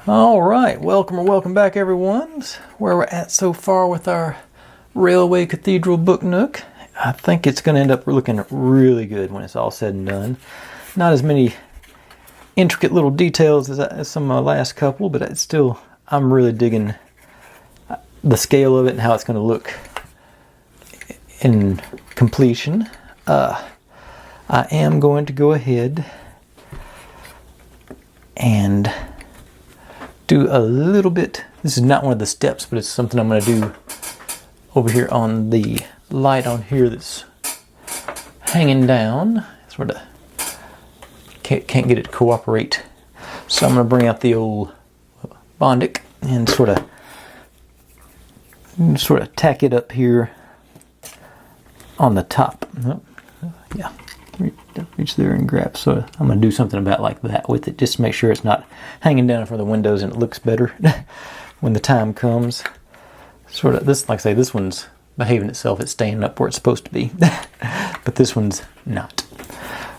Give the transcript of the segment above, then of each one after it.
All right, welcome back, everyone. Where we're at so far with our Railway Cathedral book Nook. I think it's going to end up looking really good when it's all said and done. Not as many intricate little details as some of my last couple, but it's still, I'm really digging the scale of it and how it's going to look in completion. I am going to go ahead and do a little bit. This is not one of the steps, but it's something I'm going to do over here on the light on here that's hanging down. Sort of can't get it to cooperate. So I'm going to bring out the old Bondic and sort of tack it up here on the top. Oh, yeah, reach there and grab. So I'm going to do something about like that with it, just to make sure it's not hanging down in front of the windows and it looks better when the time comes. Sort of this, like I say, this one's behaving itself. It's staying up where it's supposed to be, but this one's not.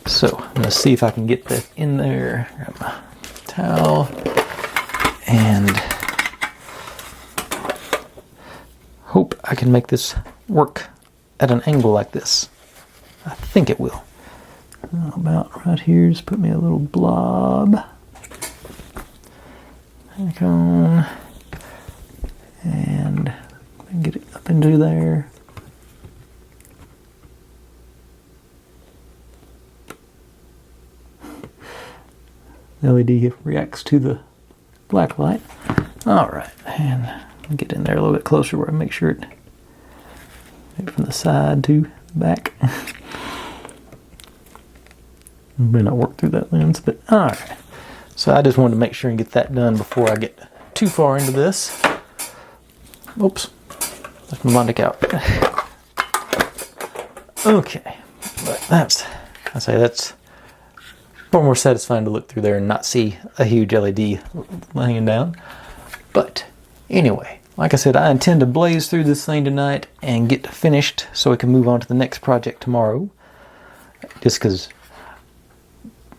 So I'm going to see if I can get that in there. Grab my towel and hope I can make this work at an angle like this. I think it will. About right here, just put me a little blob back on and get it up into there. The LED reacts to the black light. All right, and get in there a little bit closer where I make sure it, maybe from the side to the back. May not work through that lens, but all right. So I just wanted to make sure and get that done before I get too far into this. Oops, left my Bondic out. Okay, but that's far more satisfying to look through there and not see a huge LED laying down. But anyway, like I said, I intend to blaze through this thing tonight and get finished so we can move on to the next project tomorrow. Just because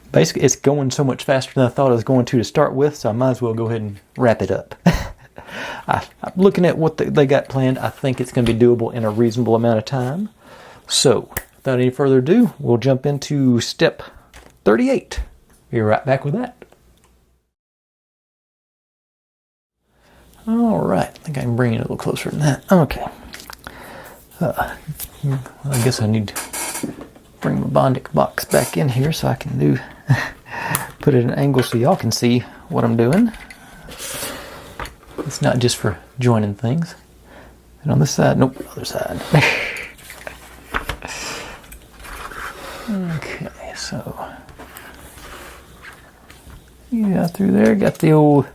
basically it's going so much faster than I thought it was going to start with, so I might as well go ahead and wrap it up. I'm looking at what they got planned. I think it's going to be doable in a reasonable amount of time. So without any further ado, we'll jump into step 38. Be right back with that. All right, I think I can bring it a little closer than that. Okay. I guess I need to bring my Bondic box back in here so I can put it at an angle so y'all can see what I'm doing. It's not just for joining things. And on this side, nope, other side. Okay, so yeah, through there, got the old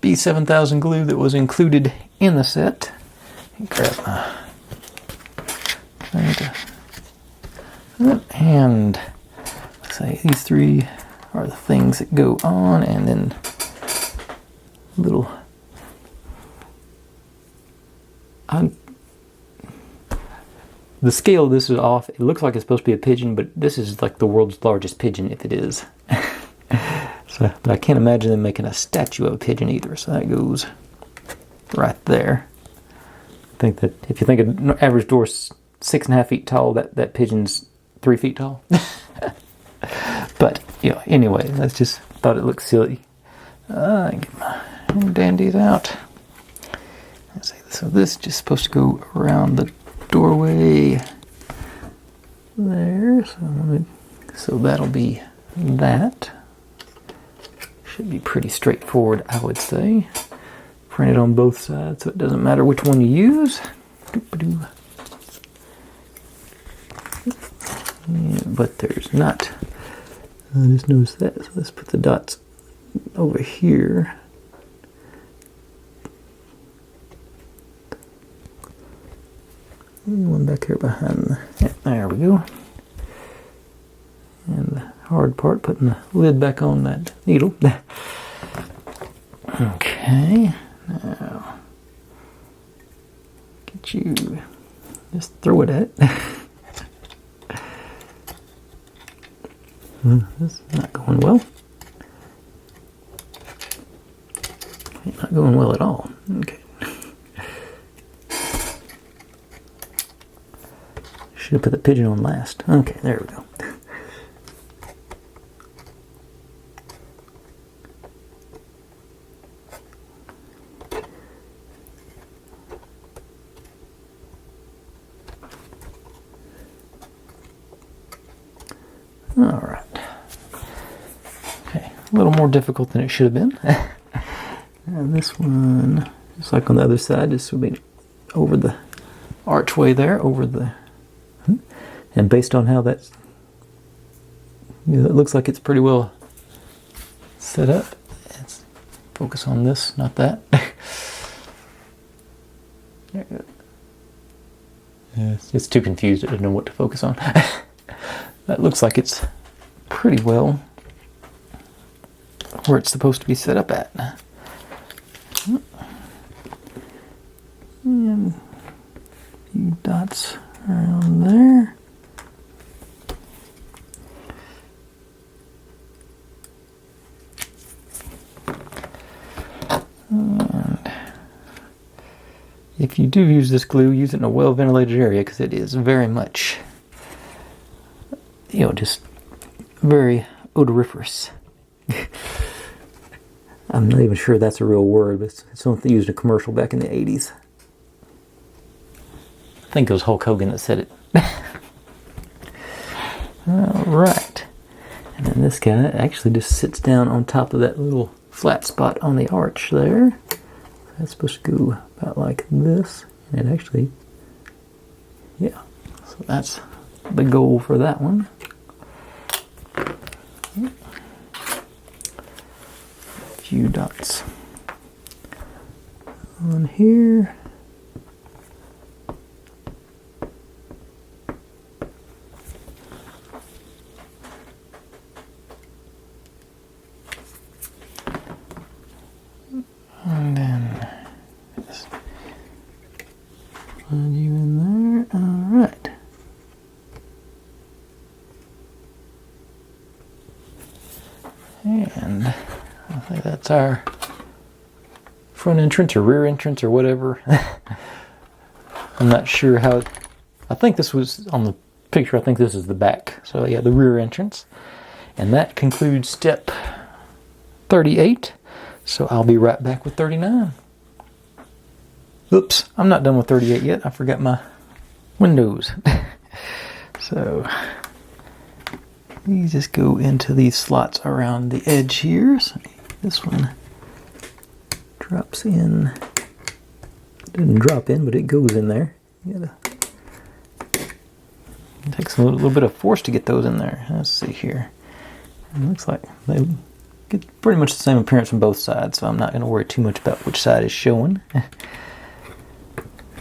B7000 glue that was included in the set. Grab my and let's say these three are the things that go on, and then little the scale of this is off. It looks like it's supposed to be a pigeon, but this is like the world's largest pigeon if it is. So, but I can't imagine them making a statue of a pigeon either, so that goes right there. I think that if you think an average door is 6.5 feet tall, that pigeon's 3 feet tall. But anyway, that's just thought it looked silly. Get my dandies out. Let's see, so this is just supposed to go around the doorway there. So that'll be that. Should be pretty straightforward, I would say. Print it on both sides so it doesn't matter which one you use. Yeah, but there's not. I just noticed that, so let's put the dots over here. And one back here behind there we go. And the hard part, putting the lid back on that needle. Okay, now get you, just throw it at. This is not going well. going well at all. Okay. Should have put the pigeon on last. Okay, there we go. All right. Okay, a little more difficult than it should have been. And this one, just like on the other side, this will be over the archway there, over the... And based on how that's... You know, it looks like it's pretty well set up. Let's focus on this, not that. It's too confused, I didn't know what to focus on. That looks like it's pretty well where it's supposed to be set up at. And a few dots around there. And if you do use this glue, use it in a well-ventilated area, because it is very much, you know, just very odoriferous. I'm not even sure that's a real word, but it's something used in a commercial back in the 80s. I think it was Hulk Hogan that said it. Alright. And then this guy actually just sits down on top of that little flat spot on the arch there. That's supposed to go about like this. And it actually, yeah. So that's the goal for that one. A few dots on here. And then just plug you in there. Alright. And I think that's our front entrance or rear entrance or whatever. I'm not sure how I think this was on the picture. I think this is the back. So yeah, the rear entrance. And that concludes step 38. So I'll be right back with 39. Oops, I'm not done with 38 yet. I forgot my windows. So these just go into these slots around the edge here. So this one drops in. It didn't drop in, but it goes in there. It takes a little bit of force to get those in there. Let's see here. It looks like they get pretty much the same appearance from both sides, so I'm not going to worry too much about which side is showing.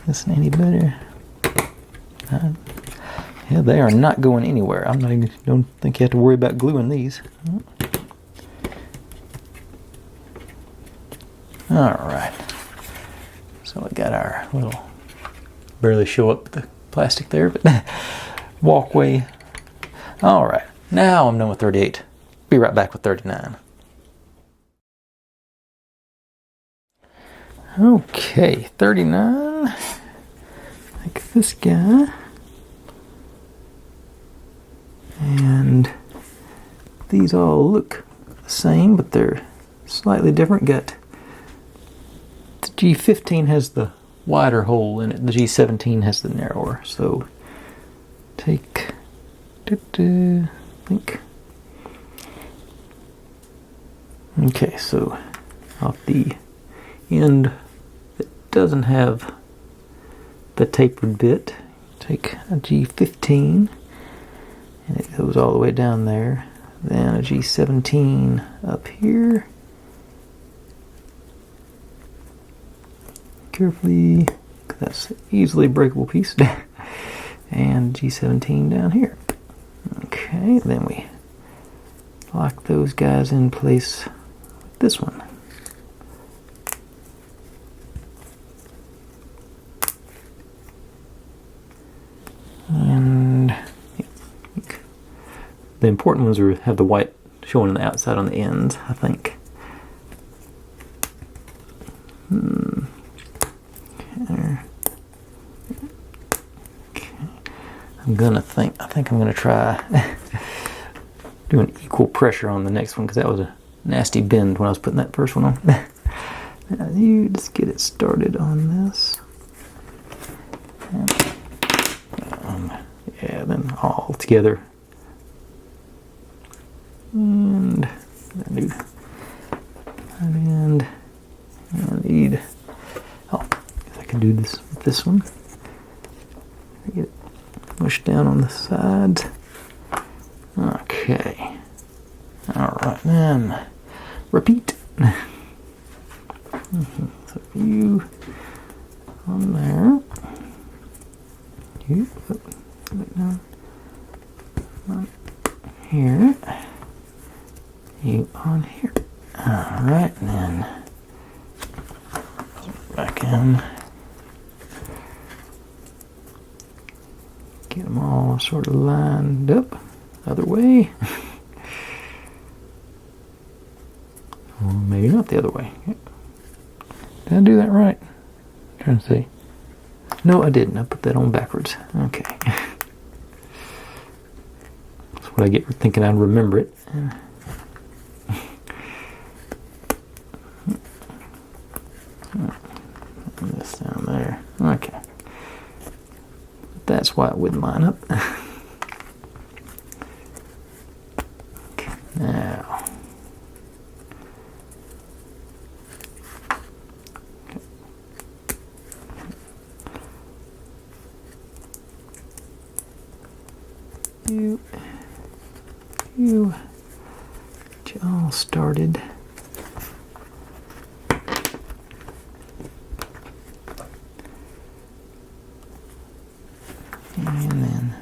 Isn't any better? Yeah, they are not going anywhere. Don't think you have to worry about gluing these. Alright. So we got our little, barely show up the plastic there, but walkway. Alright, now I'm done with 38. Be right back with 39. Okay, 39. Like this guy. And these all look the same, but they're slightly different. Got the G15 has the wider hole in it. The G17 has the narrower. So take, I think. Okay, so off the end that doesn't have the tapered bit, take a G15. And it goes all the way down there. Then a G17 up here. Carefully, that's an easily breakable piece. And G17 down here. Okay, then we lock those guys in place with this one. And the important ones have the white showing on the outside on the ends, I think. I think I'm gonna try doing equal pressure on the next one, because that was a nasty bend when I was putting that first one on. Now you just get it started on this. Yeah, then all together. And I need I can do this with this one. Get it mushed down on the sides. Okay. Alright, then repeat. So you on there. You on here. You on here. Alright, and then back in. Get them all sort of lined up. Other way. Or maybe not the other way. Did I do that right? I'm trying to see. No, I didn't. I put that on backwards. Okay. That's what I get for thinking I'd remember it. This down there. Okay. That's why it wouldn't line up. Okay, now. You get you all started. And then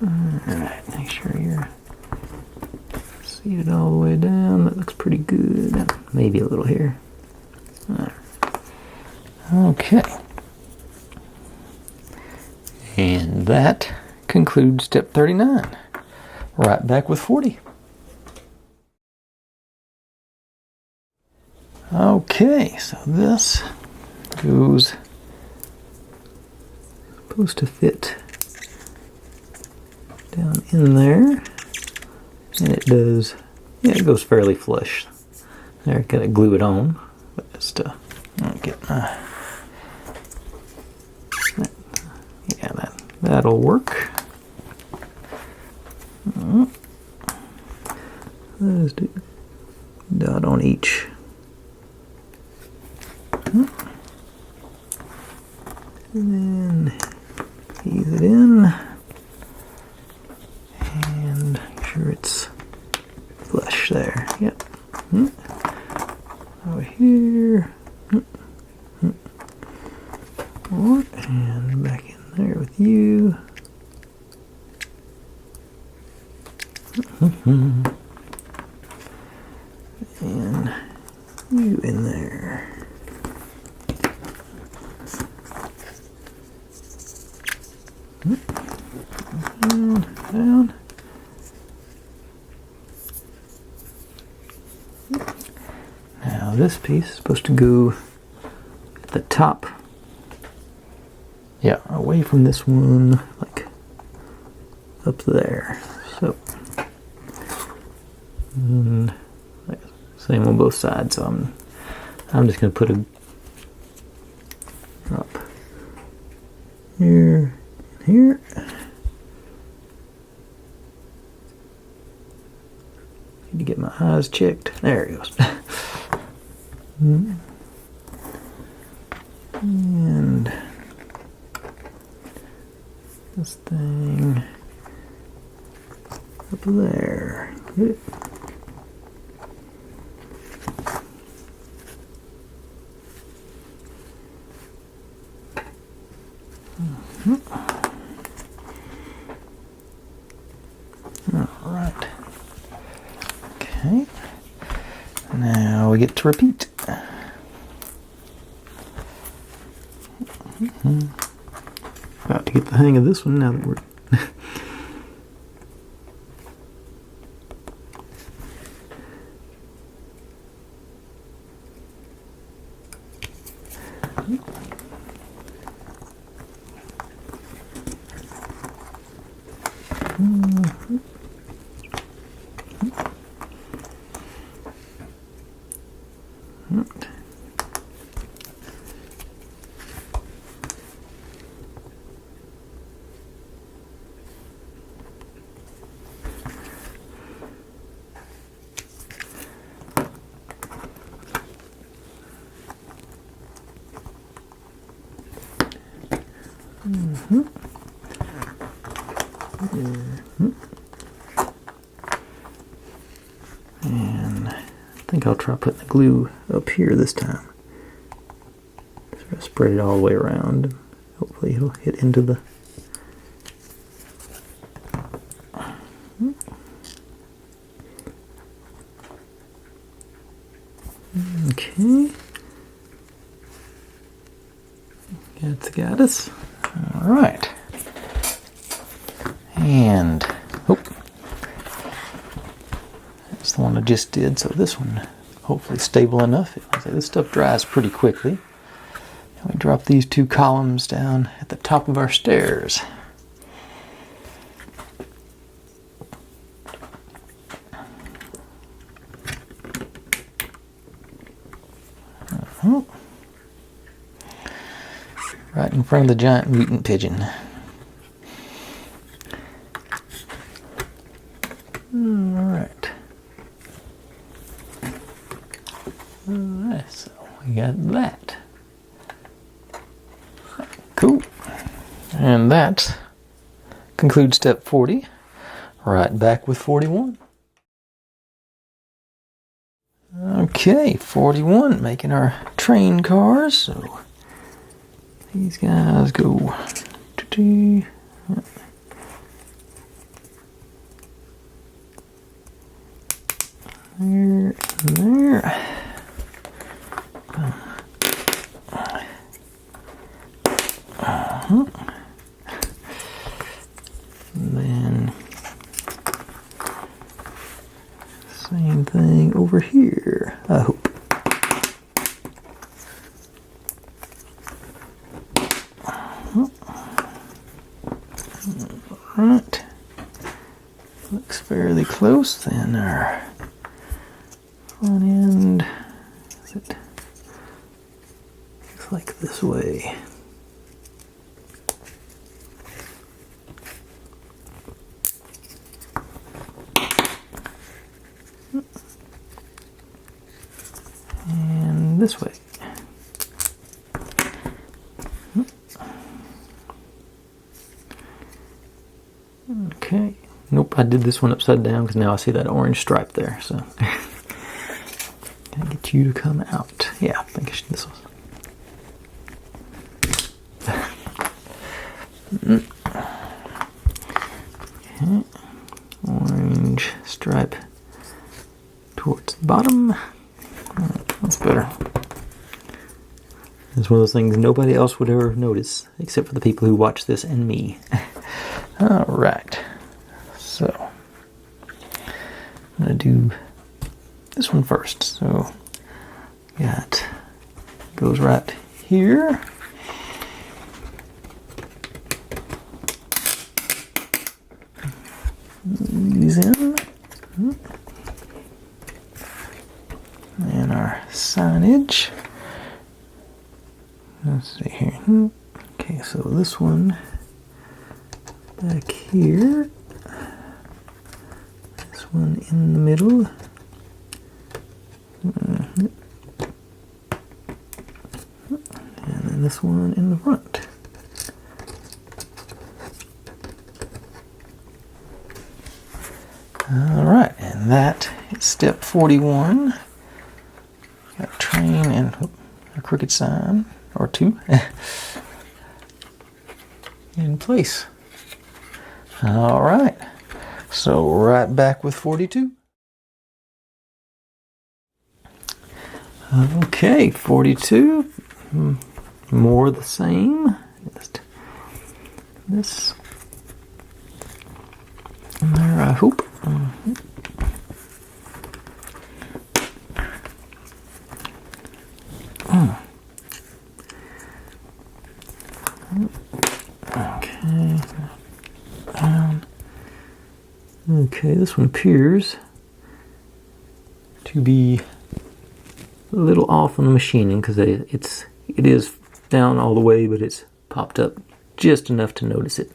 alright, make sure you're seated all the way down. That looks pretty good. Maybe a little here. Right. Okay. And that concludes step 39. Right back with 40. Okay, so this goes, supposed to fit down in there, and it does. Yeah, it goes fairly flush. There, gotta glue it on, but just get my. Yeah, that'll work. Let's do dot on each. And then ease it in, and make sure it's flush there. Yep. Over here. And back in there with you. And you in there. Down. Now this piece is supposed to go at the top. Yeah, away from this one, like up there. So, and same on both sides. So I'm just gonna put a drop here and here. Need to get my eyes checked. There it goes. And this thing up there. Good. All right. Okay. Now we get to repeat. About to get the hang of this one now that we're And I think I'll try putting the glue up here this time. Sort of spread it all the way around. Hopefully it'll hit into the... Okay. Got us. All right. And, oh, that's the one I just did, so this one hopefully stable enough. This stuff dries pretty quickly. And we drop these two columns down at the top of our stairs. Right in front of the giant mutant pigeon. Alright. Alright, so we got that. Cool. And that concludes step 40. Right back with 41. Okay, 41, making our train cars. So these guys go there, and there. And then same thing over here, I hope. Alright, looks fairly close. Then our front end, looks like this way. And this way. Okay. Nope, I did this one upside down because now I see that orange stripe there. So, can I get you to come out? Yeah, I think I should. This one. Okay. Orange stripe towards the bottom. That's better. It's one of those things nobody else would ever notice except for the people who watch this and me. Alright, so I'm going to do this one first. So, goes right here. These in. And our signage. Let's see here. Okay, so this one back here, this one in the middle, and then this one in the front. Alright, and that is step 41. Got a train and a crooked sign, or two, in place. All right, so right back with 42. Okay, 42, more the same. Just this in there, I hope. Okay, down. Okay, this one appears to be a little off on the machining because it is down all the way, but it's popped up just enough to notice it.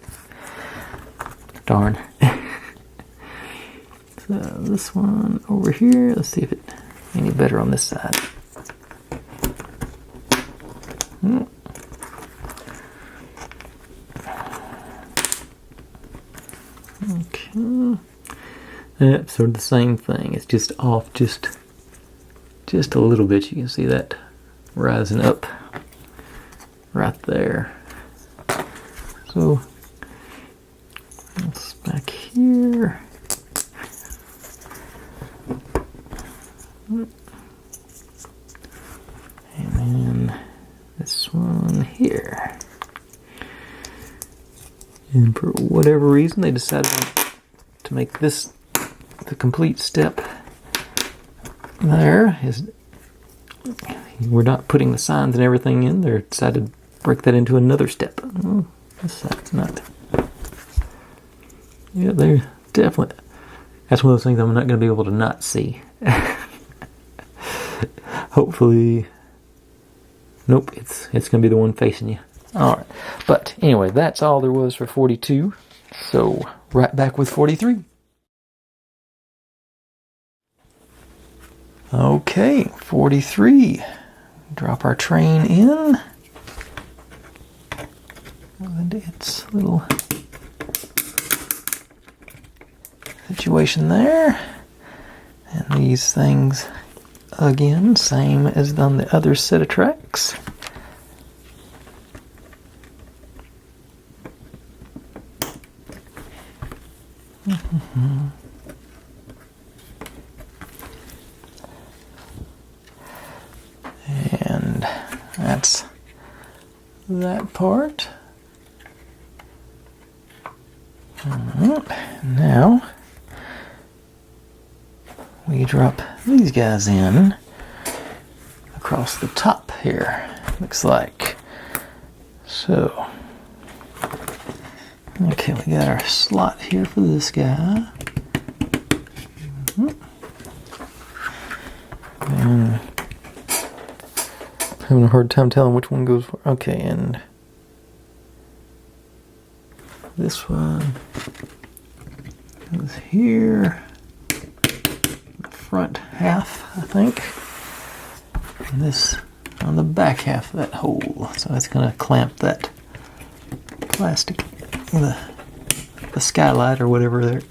Darn. So this one over here, let's see if it's any better on this side. Okay. Yep, sort of the same thing. It's just off just a little bit. You can see that rising up right there. So it's back here. And then this one here. And for whatever reason, they decided to make this the complete step. There is, we're not putting the signs and everything in. They decided to break that into another step. Oh, that's not. Yeah, they're definitely. That's one of those things I'm not going to be able to not see. Hopefully. Nope, it's going to be the one facing you. Alright, but anyway, that's all there was for 42. So, right back with 43. Okay, 43. Drop our train in. And its little situation there. And these things, again, same as on the other set of tracks. And that's that part. Now we drop these guys in across the top here, looks like. So, okay, we got our slot here for this guy. And having a hard time telling which one goes for. Okay, and this one goes here, the front half, I think, and this on the back half of that hole. So that's going to clamp that plastic, the skylight or whatever there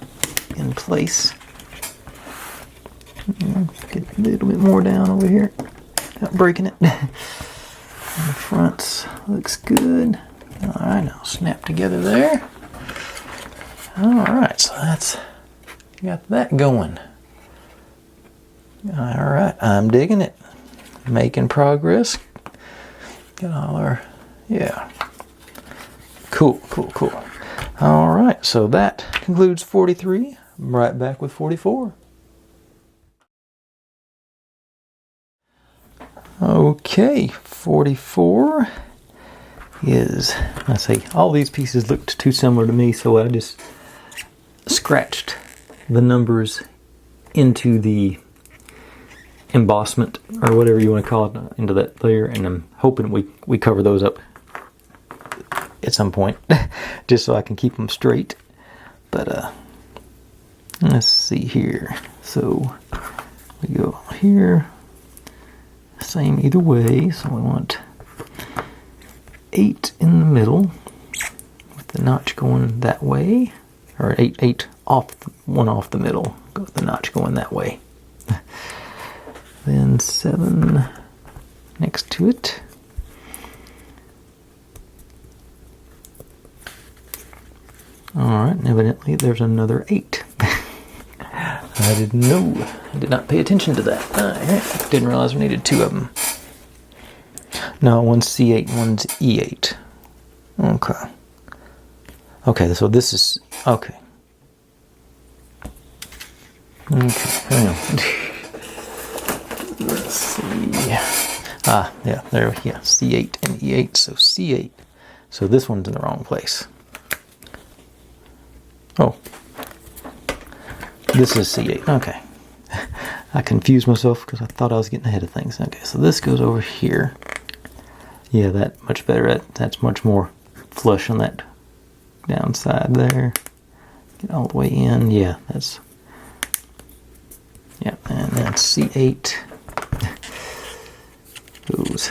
in place. Get a little bit more down over here. Not breaking it. And the fronts looks good. Alright, now snap together there. Alright, so that's got that going. Alright, I'm digging it. Making progress. Got all our, yeah. Cool. Alright, so that concludes 43. I'm right back with 44. Okay, 44 is, I say, all these pieces looked too similar to me, so I just scratched the numbers into the embossment, or whatever you want to call it, into that layer, and I'm hoping we cover those up at some point, just so I can keep them straight. But, let's see here. So, we go here. Same either way, so we want 8 in the middle with the notch going that way, or 8 off, one off the middle, go with the notch going that way. Then 7 next to it. Alright, and evidently there's another 8. I didn't know. I did not pay attention to that. I didn't realize we needed 2 of them. No, one's C8 and one's E8. Okay. Okay, so this is... Okay. Okay, hang on. Let's see. Ah, yeah, there, yeah, C8 and E8, so C8. So this one's in the wrong place. Oh. This is C8. Okay. I confused myself because I thought I was getting ahead of things. Okay, so this goes over here. Yeah, that much better. That's much more flush on that downside there. Get all the way in. Yeah, that's... Yeah, and then C8 goes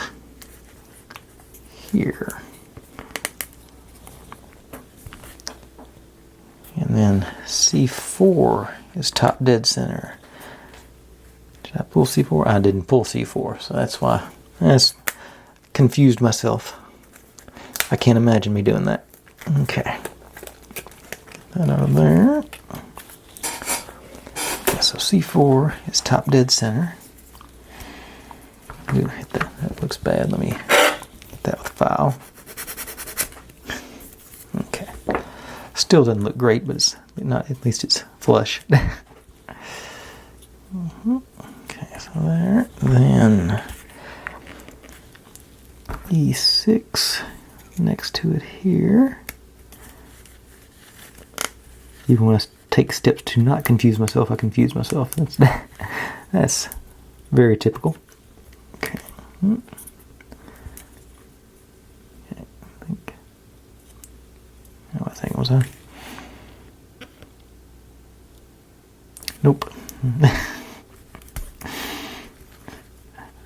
here. And then C4 is top dead center. Did I pull C4? I didn't pull C4, so that's why. That's confused myself. I can't imagine me doing that. Okay. Get that out of there. Okay, so C4 is top dead center. Ooh, hit that. That looks bad. Let me get that with file. Okay. Still doesn't look great, but it's not. At least it's flush. Okay, so there. Then E6 next to it here. Even when I take steps to not confuse myself, I confuse myself. That's very typical. Okay. Okay, I think was I? Nope.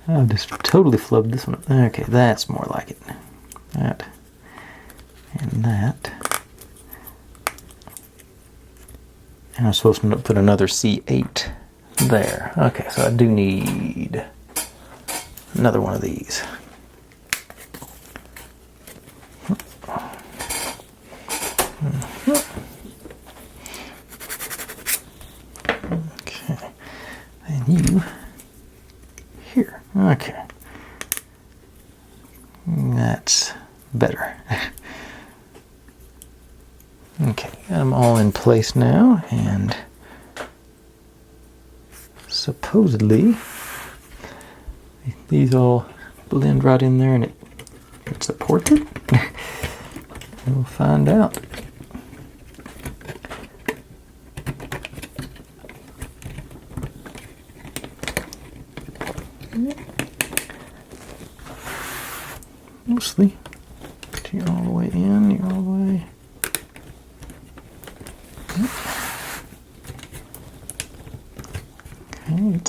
I've just totally flubbed this one up. Okay, that's more like it. That and that. And I'm supposed to put another C8 there. Okay, so I do need another one of these. Okay, and you here. Okay, that's better. Okay, got them all in place now, and supposedly these all blend right in there, and it supports it. We'll find out. Mostly. You're all the way in, you're all the way. Okay,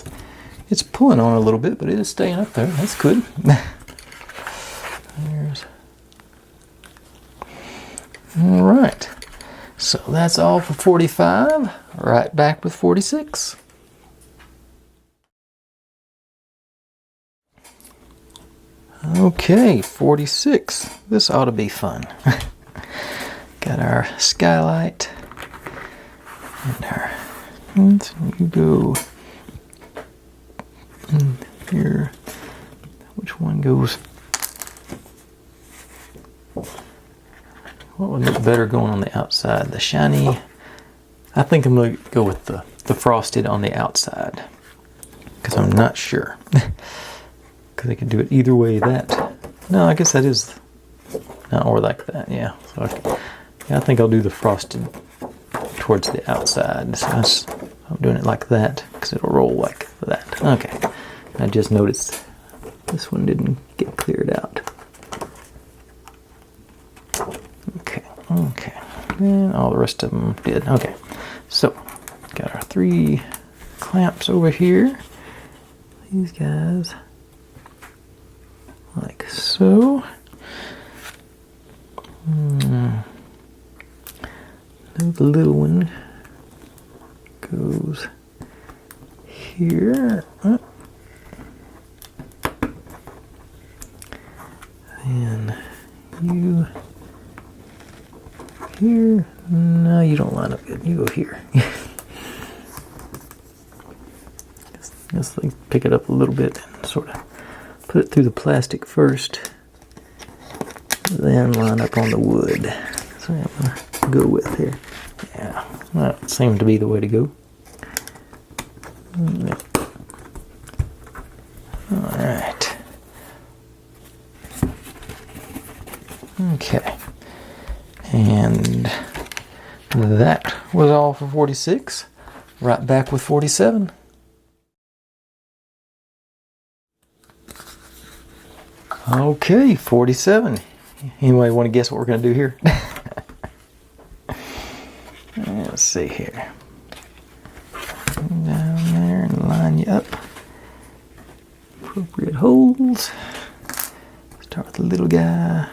it's pulling on a little bit, but it is staying up there. That's good. There's. All right. So that's all for 45. Right back with 46. Okay, 46. This ought to be fun. Got our skylight and our. So you go in here. Which one goes? What would look better going on the outside? The shiny. I think I'm going to go with the frosted on the outside because I'm not sure. Because I could do it either way. No, I guess that is. No, or like that. Yeah. So I think I'll do the frosted towards the outside. So I'm doing it like that because it'll roll like that. Okay. I just noticed this one didn't get cleared out. Okay. Okay. And all the rest of them did. Okay. So got our 3 clamps over here. These guys. Like so. The little one goes here. And you here. No, you don't line up good. You go here. Just like pick it up a little bit and sort of put it through the plastic first, then line up on the wood. So I'm going to go with here. Yeah, that seemed to be the way to go. Alright. Okay. And that was all for 46. Right back with 47. Okay, 47. Anybody want to guess what we're going to do here? Let's see here. Down there and line you up. Appropriate holes. Start with the little guy.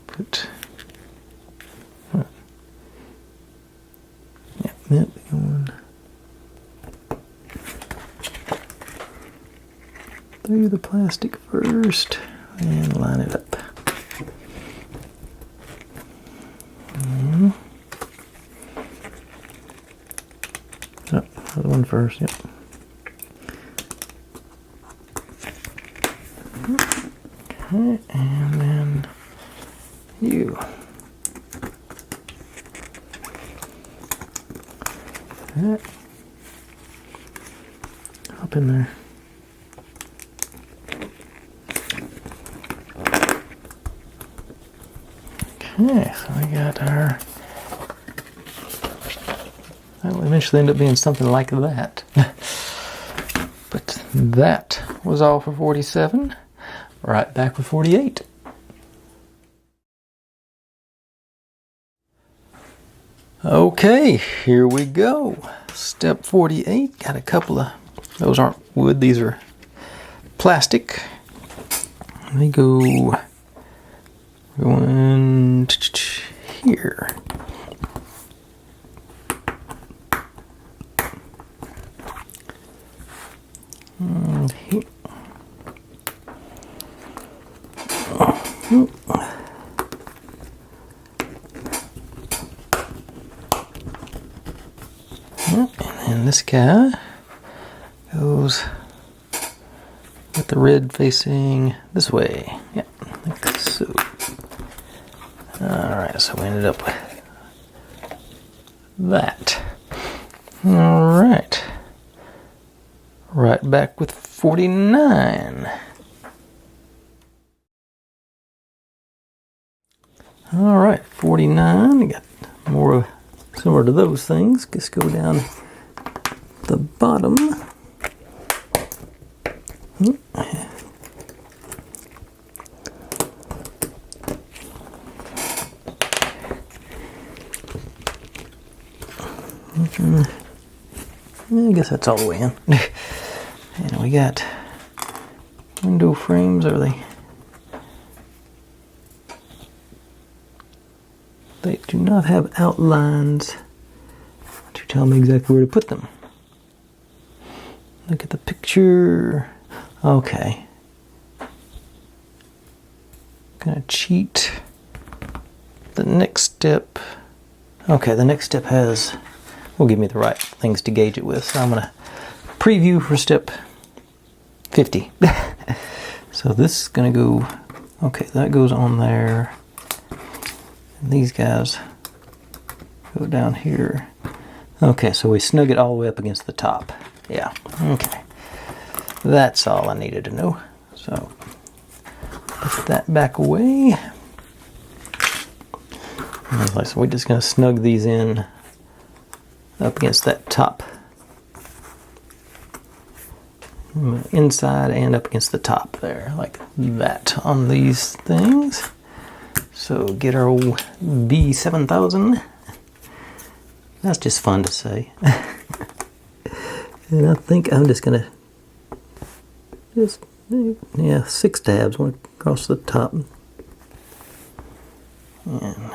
Put. Yep, going through the plastic first and line it up. Oh, other one first, yep. Okay, and then you. That. Hop in there. Okay, so we got our. That will eventually end up being something like that. But that was all for 47. Right back with 48. Okay, here we go. Step 48. Got a couple of, those aren't wood, these are plastic. Let me go going here. And here. And this guy goes with the red facing this way. Yep, like so. Alright, so we ended up with that. Alright. Right back with 49. Alright, 49. I got more similar to those things. Just go down the bottom. I guess that's all the way in. And we got window frames. Are they? They do not have outlines to tell me exactly where to put them. Look at the picture. Okay. Gonna cheat. The next step. Okay, the next step will give me the right things to gauge it with. So I'm gonna preview for step 50. So this is gonna go, okay, that goes on there. And these guys go down here. Okay, so we snug it all the way up against the top. Yeah, okay. That's all I needed to know. So put that back away. So we're just gonna snug these in up against that top. Inside and up against the top there, like that on these things. So get our old B7000. That's just fun to say. And I think I'm just gonna yeah, 6 tabs went across the top. And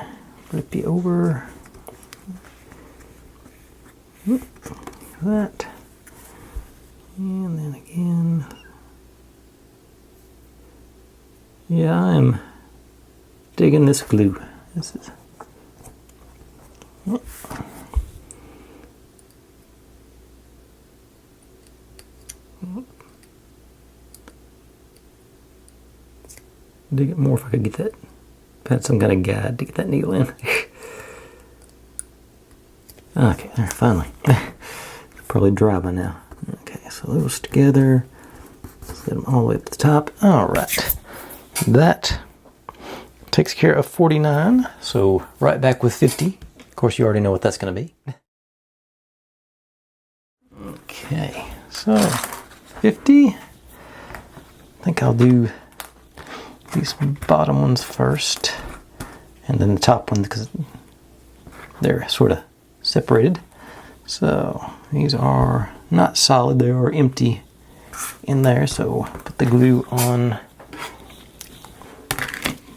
flip you over. That. And then again. Yeah, I'm digging this glue. This is. Dig it more if I could get that. Had some kind of guide to get that needle in. Okay, there, finally. Probably dry by now. Okay, so those together. Set them all the way up to the top. Alright. That takes care of 49. So right back with 50. Of course, you already know what that's going to be. Okay, so 50. I think I'll do these bottom ones first, and then the top ones because they're sort of separated. So these are not solid, they are empty in there, so put the glue on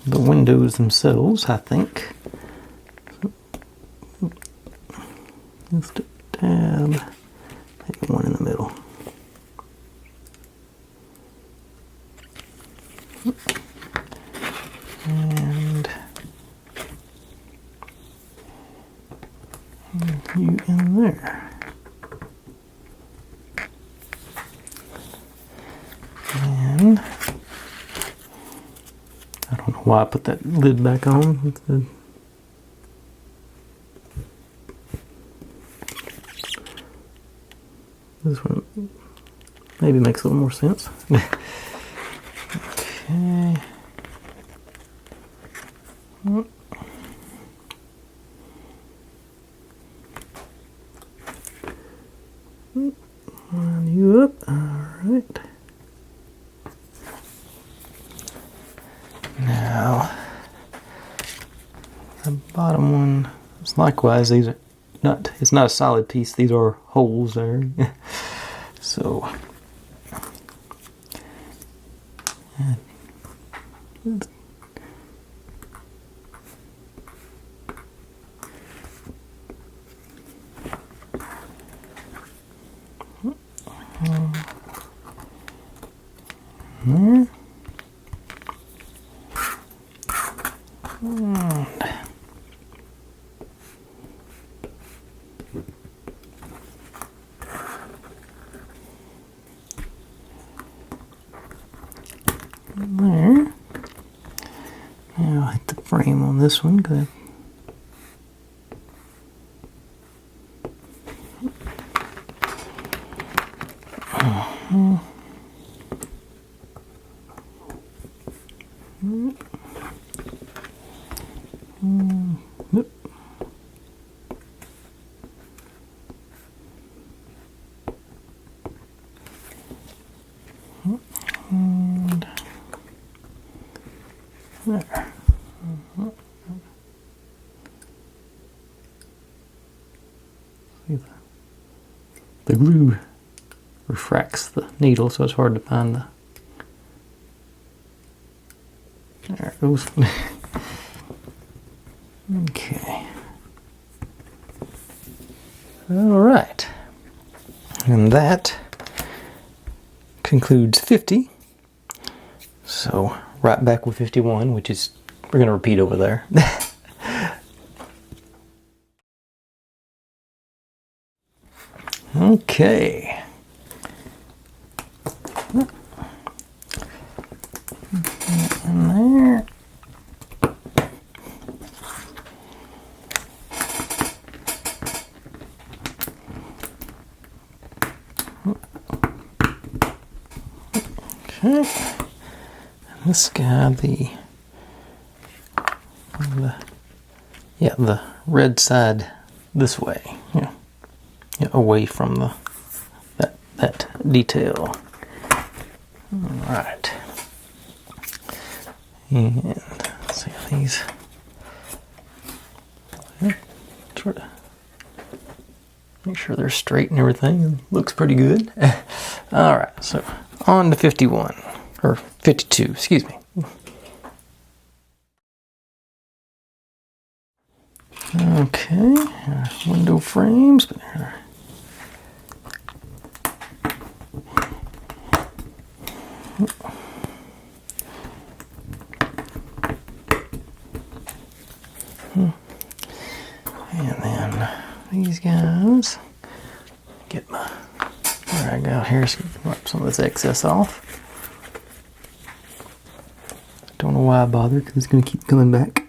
the windows themselves, I think. Just a tab, maybe one in the middle. And you in there. And I don't know why I put that lid back on. This one maybe makes a little more sense. Okay. Line you up. Alright. Now, the bottom one is likewise, these are not, it's not a solid piece, these are holes there. So, there. Now I'll hit the frame on this one. Good. And there. See the glue refracts the needle, so it's hard to find the. There it goes. Okay. All right. And that concludes 50. So right back with 51, which is, we're going to repeat over there. Okay. In there. Okay. This guy, the red side this way, yeah, away from the that detail. All right, and let's see these. Sort of make sure they're straight and everything. Looks pretty good. All right, so on to 51 or 52. Excuse me. Okay, window frames, but and then these guys, get my drag out here so we can wipe some of this excess off. Don't know why I bothered, because it's going to keep coming back.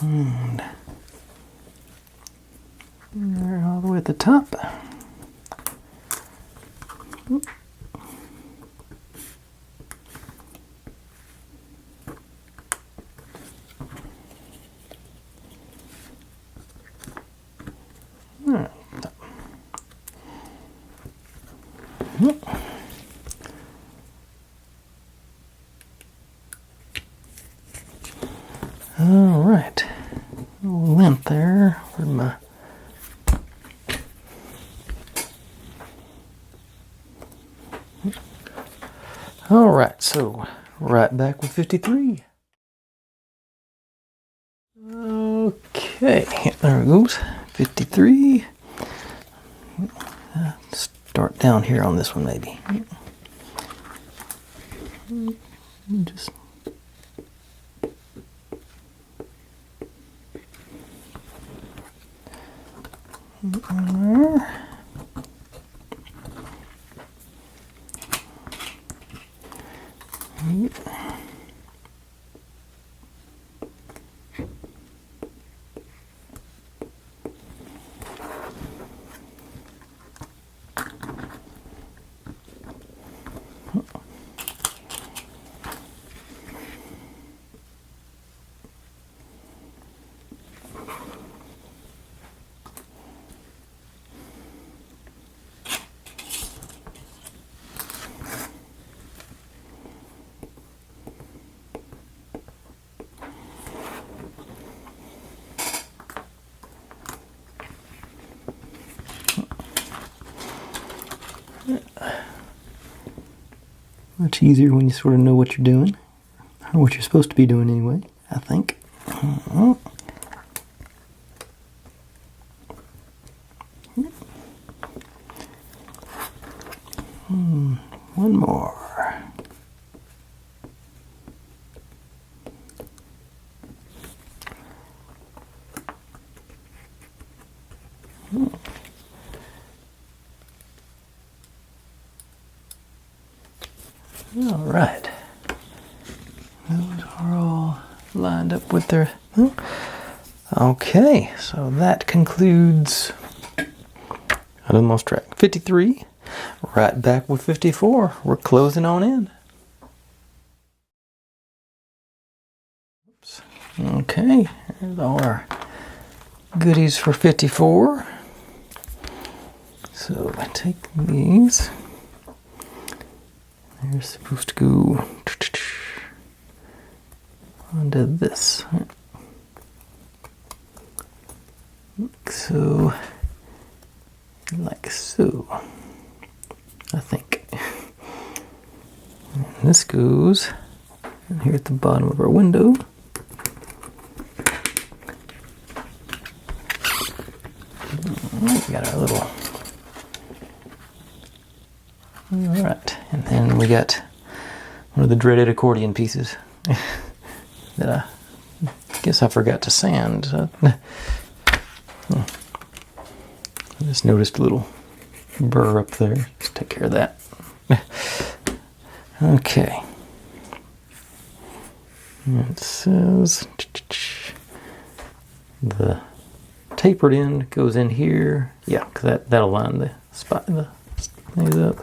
And there, all the way at the top. All right, length there. Where'd my all right, so right back with 53. Okay, there it goes. 53. Start down here on this one, maybe. Just much easier when you sort of know what you're doing, or what you're supposed to be doing anyway, I think. One more. All right. Those are all lined up with their... Okay, so that concludes... I done lost track. 53. Right back with 54. We're closing on in. Oops. Okay, here's all our goodies for 54. So I take these. They're supposed to go onto this. Like so, I think. And this goes in here at the bottom of our window. We got our little... Alright, and then we got one of the dreaded accordion pieces that I guess I forgot to sand. So. I just noticed a little burr up there. Let's take care of that. Okay. It says the tapered end goes in here. Yeah, because that'll line the spot, the things up.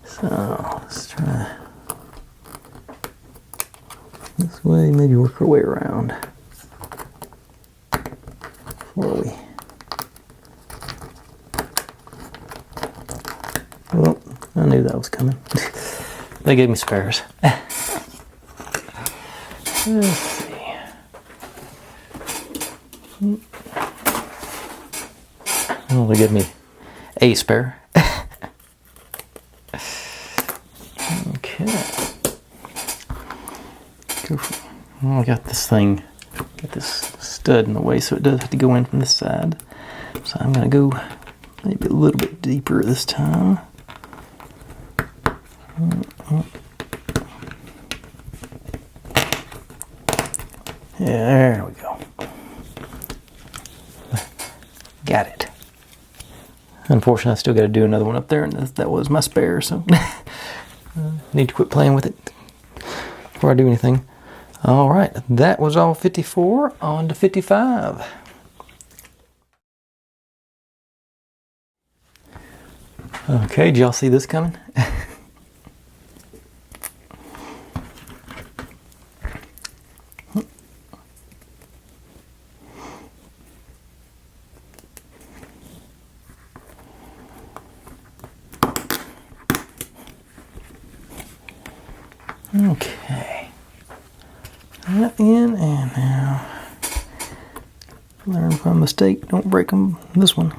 So let's try this way. Maybe work our way around before we. Well, I knew that was coming. They gave me spares. Let's see. Oh, they gave me a spare. Okay. Well, I got this thing, got this stud in the way, so it does have to go in from this side. So I'm going to go maybe a little bit deeper this time. Yeah, there we go. Got it. Unfortunately, I still got to do another one up there, and that was my spare, so need to quit playing with it before I do anything. All right, that was all 54. On to 55. Okay, did y'all see this coming? Okay. That in, and now learn from mistake. Don't break them. This one.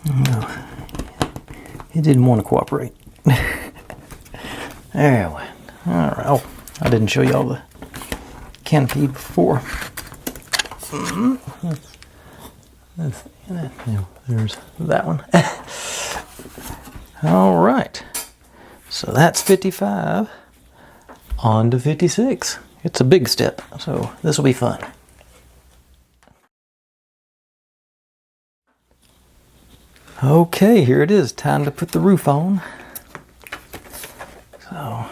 No, he didn't want to cooperate. There it went. All right. Oh, I didn't show y'all the canopy before. There's that one. All right. So that's 55 on to 56. It's a big step, so this will be fun. Okay, here it is. Time to put the roof on. So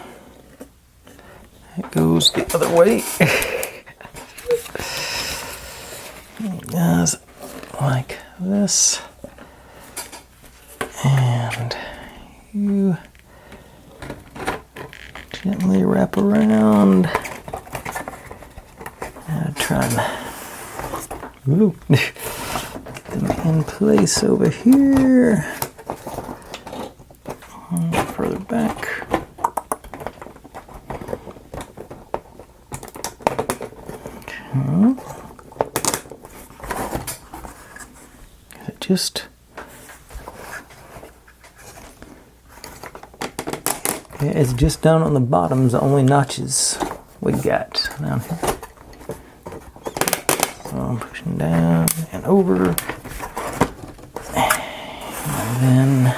it goes the other way. It goes like this. And you gently wrap around. And try and ooh. In place over here, further back. Okay. It's just down on the bottoms, the only notches we got down here. So I'm pushing down and over. And then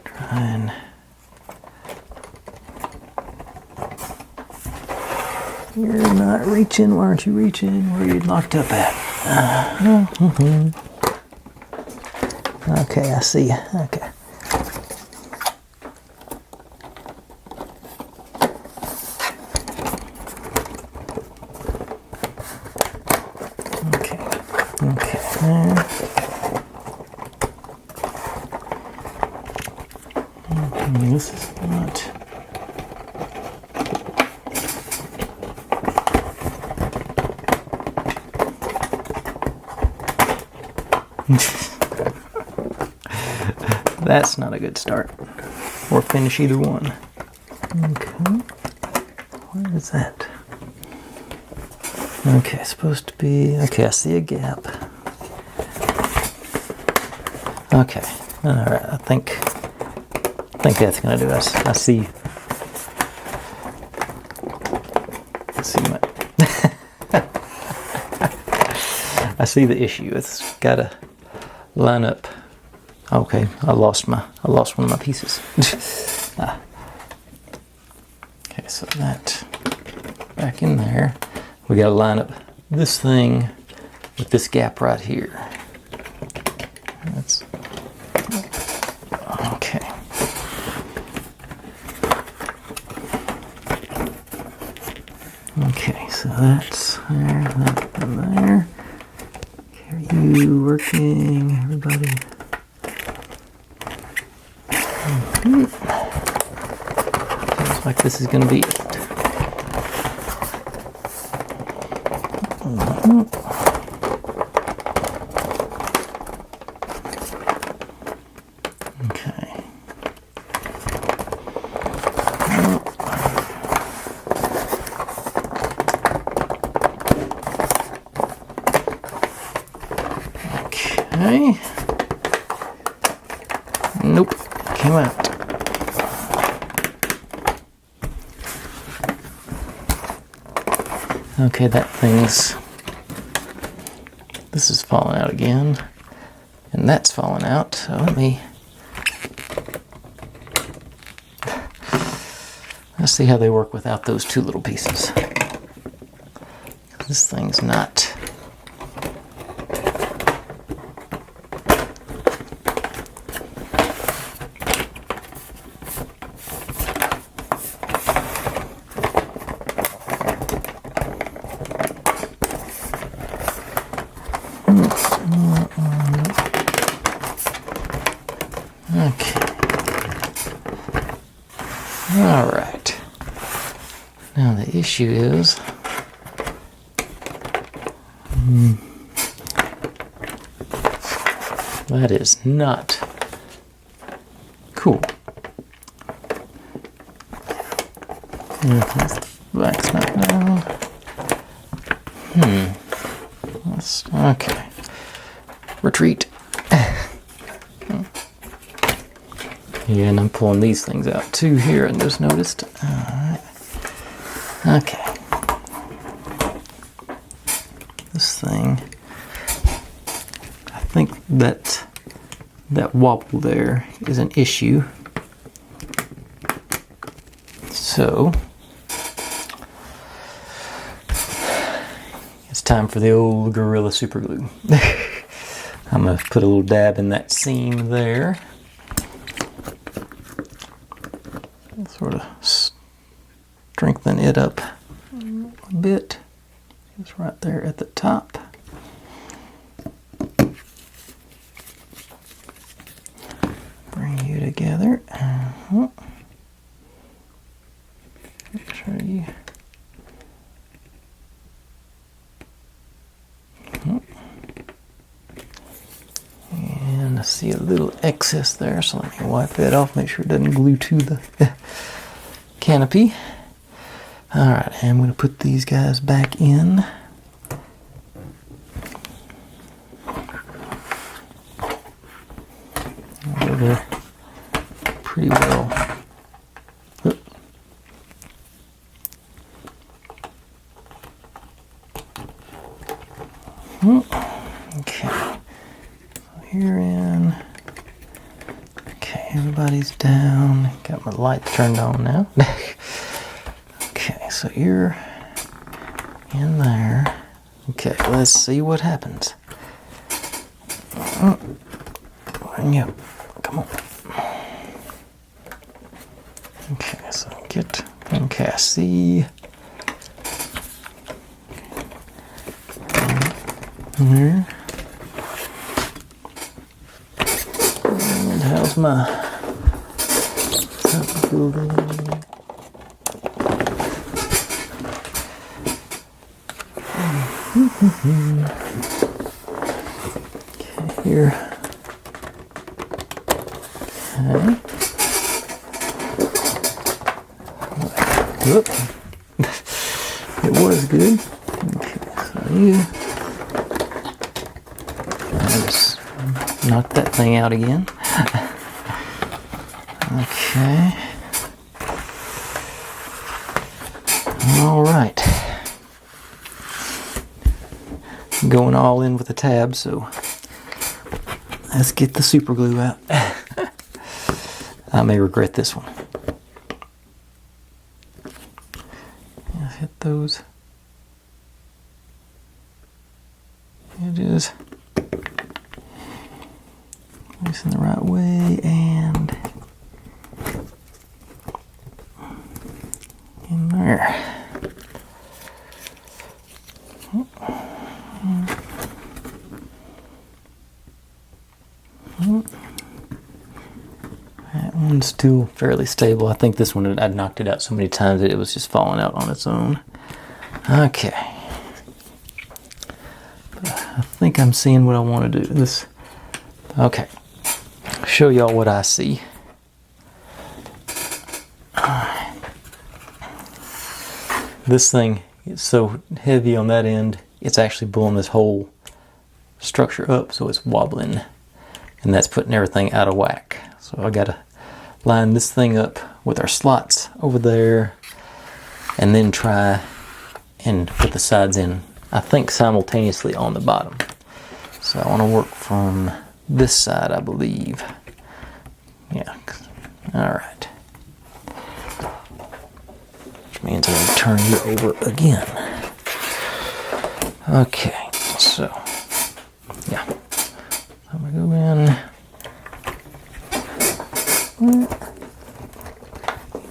try and you're not reaching. Why aren't you reaching? Where are you locked up at? Okay, I see you. Okay. Okay. There. This is not. That's not a good start. Or finish either one. Okay. Where is that? Okay, it's supposed to be. Okay, I see a gap. Okay. Alright, I think that's gonna do us. I see my I see the issue. It's gotta line up. Okay, I lost one of my pieces. Okay, so that back in there. We gotta line up this thing with this gap right here. That's okay. Okay, so that's there, that and there. Okay, are you working, everybody? Feels like this is gonna be it. Okay. Okay. Nope. Came out. Okay, this is falling out again. And that's falling out. So let's see how they work without those two little pieces. This thing's not. All right. Now the issue is, that is not cool. Black's not down. Okay. Retreat. Yeah, and I'm pulling these things out too here, I just noticed. Alright. Okay. This thing, I think that wobble there is an issue. So, it's time for the old Gorilla Super Glue. I'm going to put a little dab in that seam there. Sort of strengthen it up a bit. It's right there at the top. Bring you together. Make sure you. And I see a little excess there, so let me wipe that off, make sure it doesn't glue to the canopy. Alright, I'm going to put these guys back in. They're pretty well. Okay. Here in. Okay, everybody's down. Got my light turned on now. Okay, so you're in there. Okay, let's see what happens. Bring you. Come on. Okay, so get. Okay, I see. There. And how's my building? Okay, here. Okay. Whoop. It was good. Okay, so you. Just knock that thing out again. Okay. All right. Going all in with the tab, so let's get the super glue out. I may regret this one. Let's hit those edges. Place in the right way and in there. That one's still fairly stable. I think this one, I'd knocked it out so many times that it was just falling out on its own. Okay. I think I'm seeing what I want to do. This. Okay. Show y'all what I see. This thing is so heavy on that end, it's actually pulling this whole structure up, so it's wobbling, and that's putting everything out of whack. So I gotta line this thing up with our slots over there, and then try and put the sides in, I think simultaneously on the bottom. So I want to work from this side, I believe. Yeah. Alright. Which means I'm going to turn you over again. Okay. So, yeah. I'm going to go in.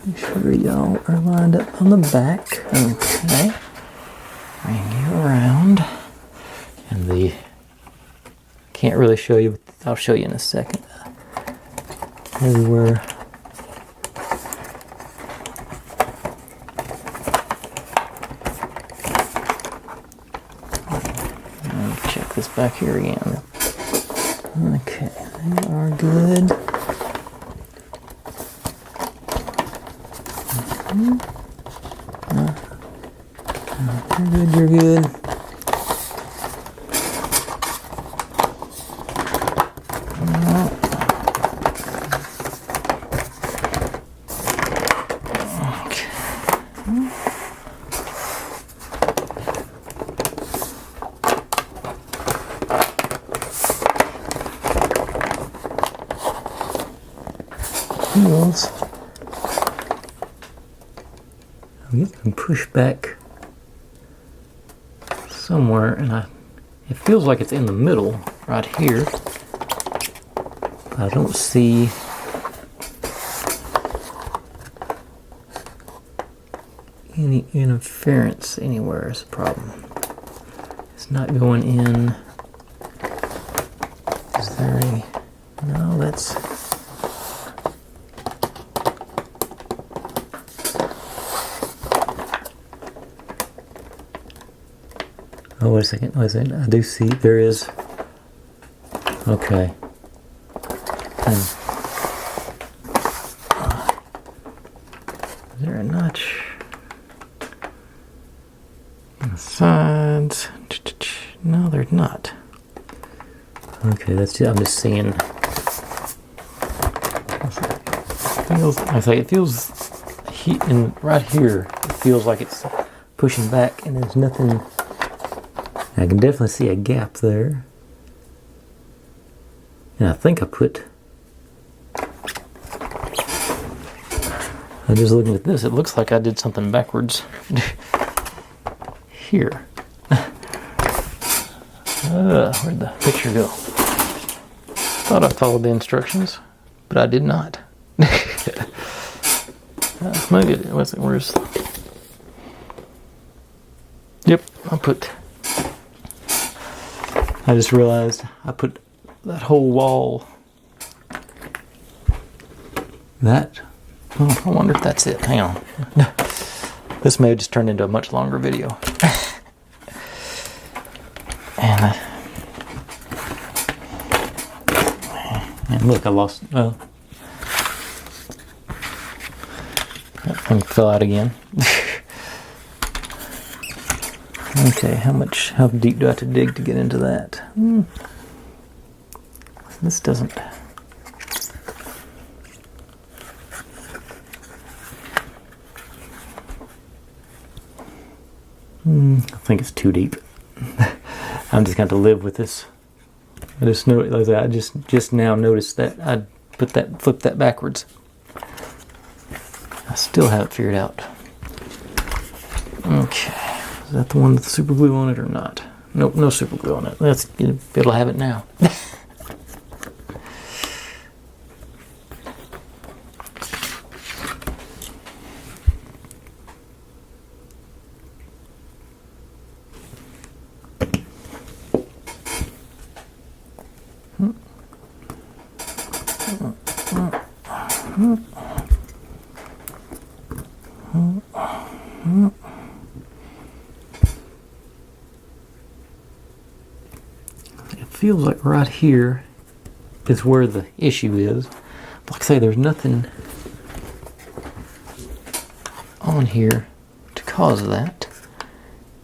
Make sure y'all are lined up on the back. Okay. Bring you around. And the... Can't really show you, but I'll show you in a second. Everywhere this back here again. Okay, they are good. You're good. Heels. I'm getting pushed back somewhere, and it feels like it's in the middle right here. I don't see any interference anywhere is the problem. It's not going in. Is there any? No, that's. Oh, wait a second. I do see there is. Okay. Is there a notch on the sides? No, there's not. Okay, that's it. I'm just seeing. It feels heat in right here. It feels like it's pushing back, and there's nothing. I can definitely see a gap there. And I think I'm just looking at this. It looks like I did something backwards here. Where'd the picture go? Thought I followed the instructions, but I did not. Maybe it wasn't. Where's? Yep, I just realized I put that whole wall. Oh, I wonder if that's it. Hang on. This may have just turned into a much longer video. And look, I lost. Well, that thing fell out again. Okay, how deep do I have to dig to get into that? This doesn't. I think it's too deep. I'm just going to live with this. I just now noticed that I flipped that backwards. I still haven't figured out. Okay. Is that the one with the super glue on it or not? Nope, no super glue on it. It'll have it now. Feels like right here is where the issue is. Like I say, there's nothing on here to cause that.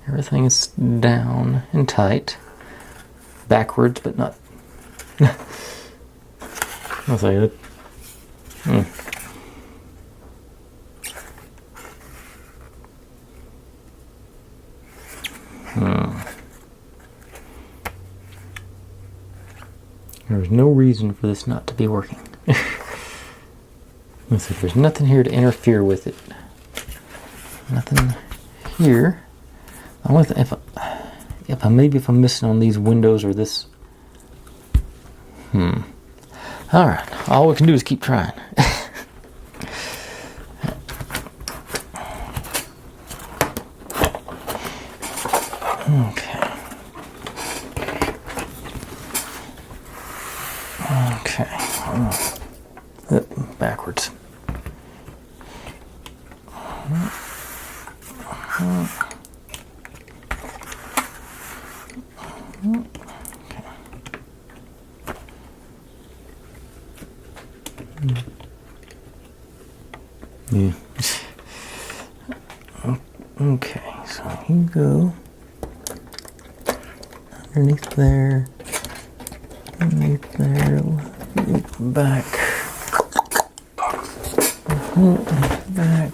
Everything is down and tight. Backwards, but not. I'll say it. There's no reason for this not to be working. Let's see, there's nothing here to interfere with it. Nothing here. If I'm missing on these windows or this. Alright, all we can do is keep trying. Okay. Backwards. Yeah. Okay, so you go underneath there, back, back.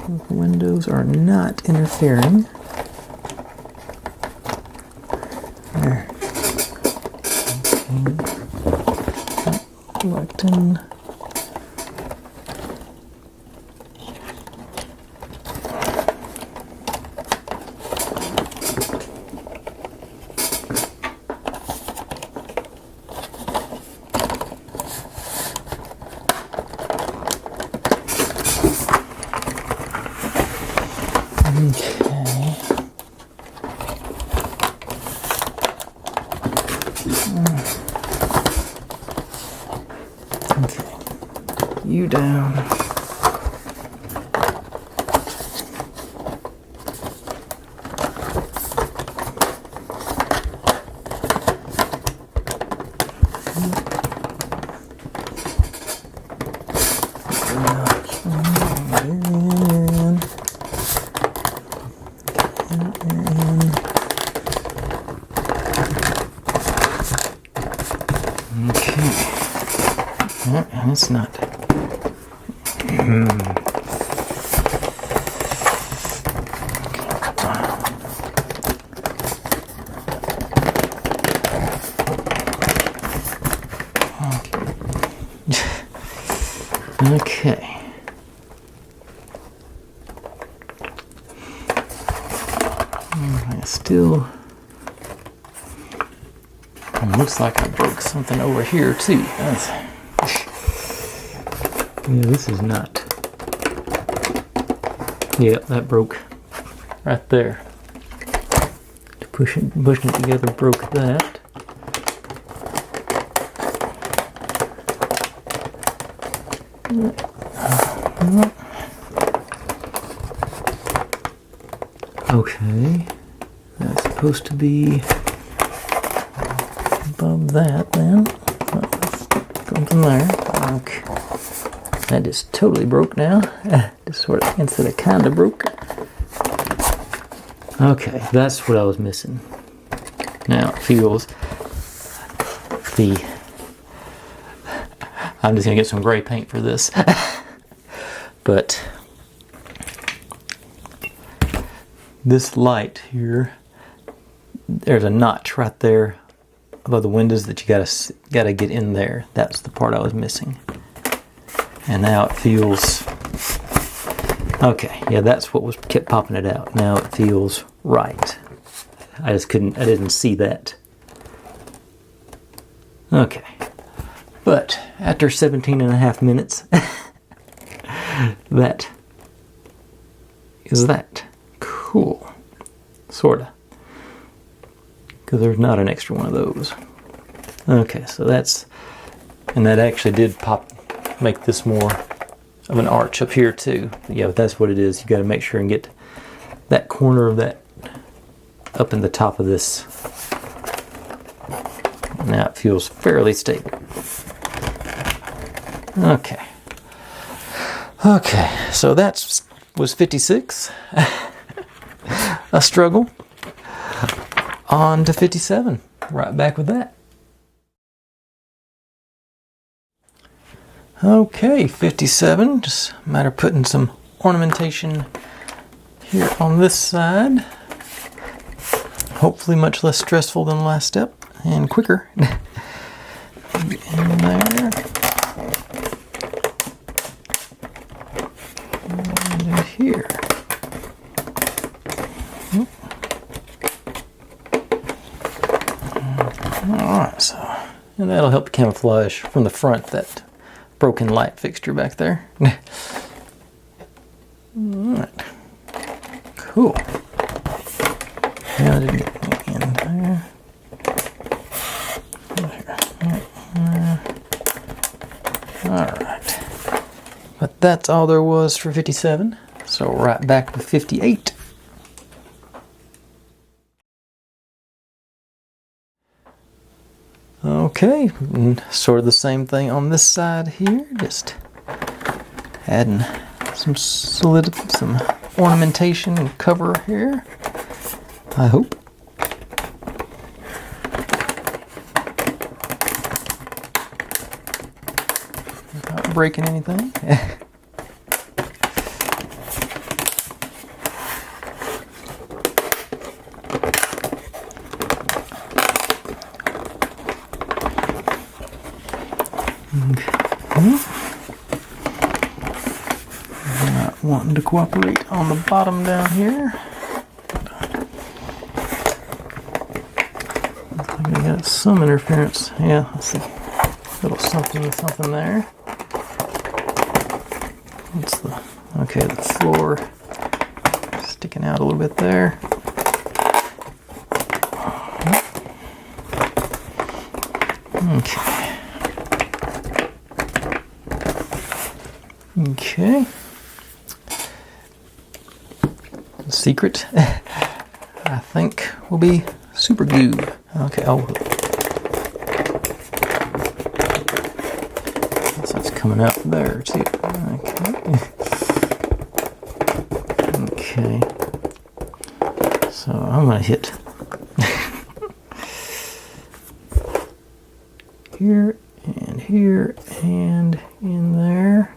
The windows are not interfering. There. Lectin. Okay, you down. And it's not. Okay. Still. Looks like I broke something over here too. Yeah, this is not. Yep, that broke right there. Pushing it together broke that. Okay, that's supposed to be above that then. Something there. Okay. That just totally broke now. Just sort of, instead of kind of broke. Okay, that's what I was missing. Now it feels I'm just gonna get some gray paint for this. But this light here, there's a notch right there above the windows that you gotta get in there. That's the part I was missing. And now it feels okay. Yeah, that's what kept popping it out. Now it feels right. I didn't see that. Okay. But after 17 and a half minutes, that is that. Cool. Sorta. Because there's not an extra one of those. Okay, so that actually did make this more of an arch up here too. Yeah, but that's what it is. You got to make sure and get that corner of that up in the top of this. Now it feels fairly stable. Okay. Okay, so that was 56. A struggle. On to 57. Right back with that. Okay, 57. Just a matter of putting some ornamentation here on this side. Hopefully much less stressful than the last step and quicker. In there. And here. Alright, so, and that'll help camouflage from the front that broken light fixture back there. Alright. Cool. Now I didn't get any in there. Alright. But that's all there was for 57. So right back with 58. Okay, and sort of the same thing on this side here. Just adding some ornamentation and cover here, I hope. Not breaking anything. Not wanting to cooperate on the bottom down here. Looks like I got some interference. Yeah, let's see. Little something there. What's the okay? The floor sticking out a little bit there. Okay. Okay. The secret, I think, will be super glue. Okay. Oh, that's coming out there too. Okay. Okay. So I'm gonna hit here and in there.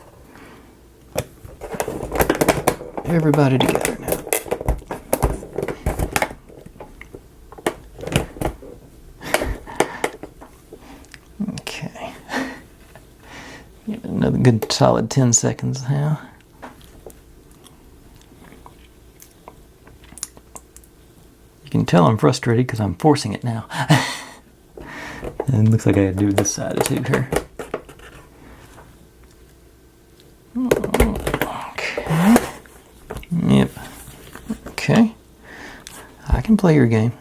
Everybody together now. Okay. Give it another good solid 10 seconds now. You can tell I'm frustrated because I'm forcing it now. And it looks like I had to do this side too here. Okay. Yep. Okay. I can play your game.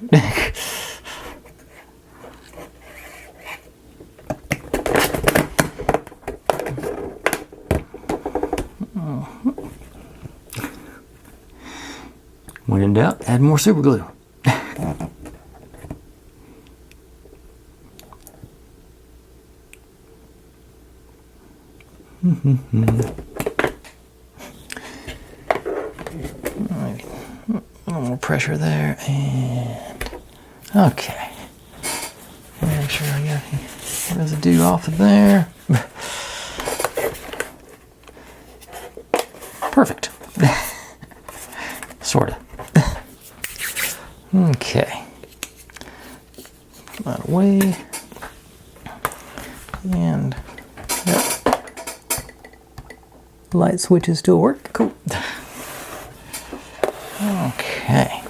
When in doubt, add more super glue. Right. A little more pressure there, and okay. Make sure I got any residue off of there. Perfect. Sorta. Okay. Come out of the way. And yep. Light switches still work. Cool. Okay.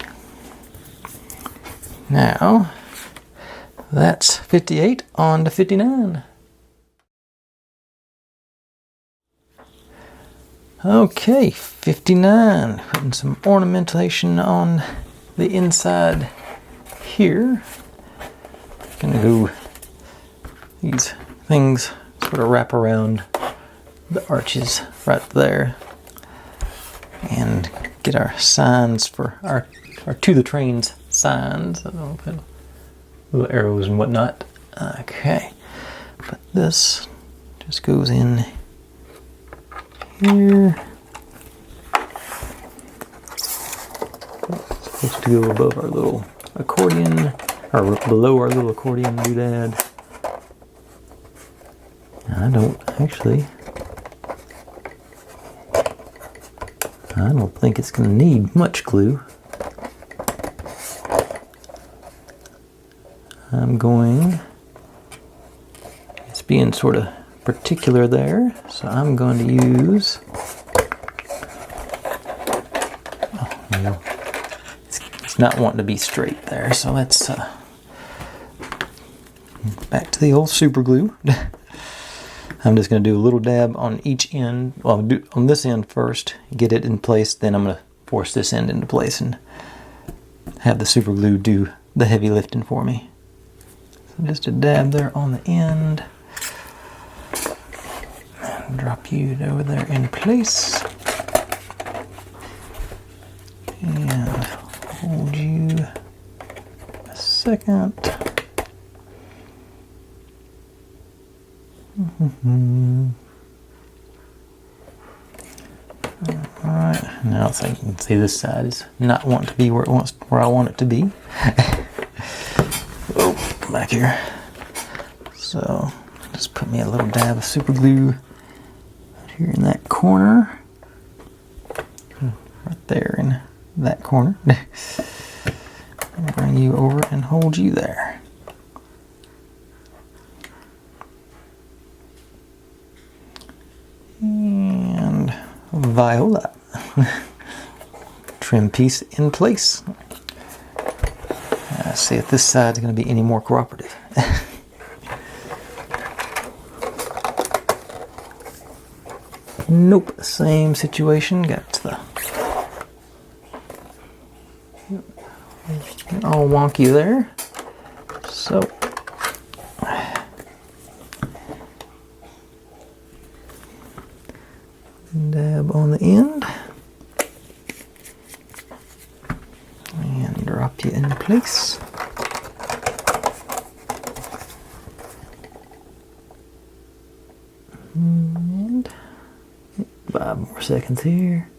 Now that's 58 on to 59. Okay, 59. Putting some ornamentation on the inside here. Gonna go, these things sort of wrap around the arches right there and get our signs for our to the trains signs. I'll put little arrows and whatnot. Okay, but this just goes in here. It's supposed to go above our little accordion, or below our little accordion doodad. I don't think it's going to need much glue. It's being sort of particular there, so I'm going to use, it's not wanting to be straight there, so let's back to the old super glue. I'm just going to do a little dab on each end. Well, I'll do on this end first, get it in place, then I'm going to force this end into place and have the super glue do the heavy lifting for me. So just a dab there on the end. And drop you over there in place. And hold you a second. Alright, now so you can see this side is not wanting to be where I want it to be. Oh, come back here. So, just put me a little dab of super glue right here in that corner. Right there in that corner. I'll bring you over and hold you there. And viola. Trim piece in place. Let's see if this side's going to be any more cooperative. Nope, same situation. Got the all wonky there. So dab on the end and drop you in place. And 5 more seconds here.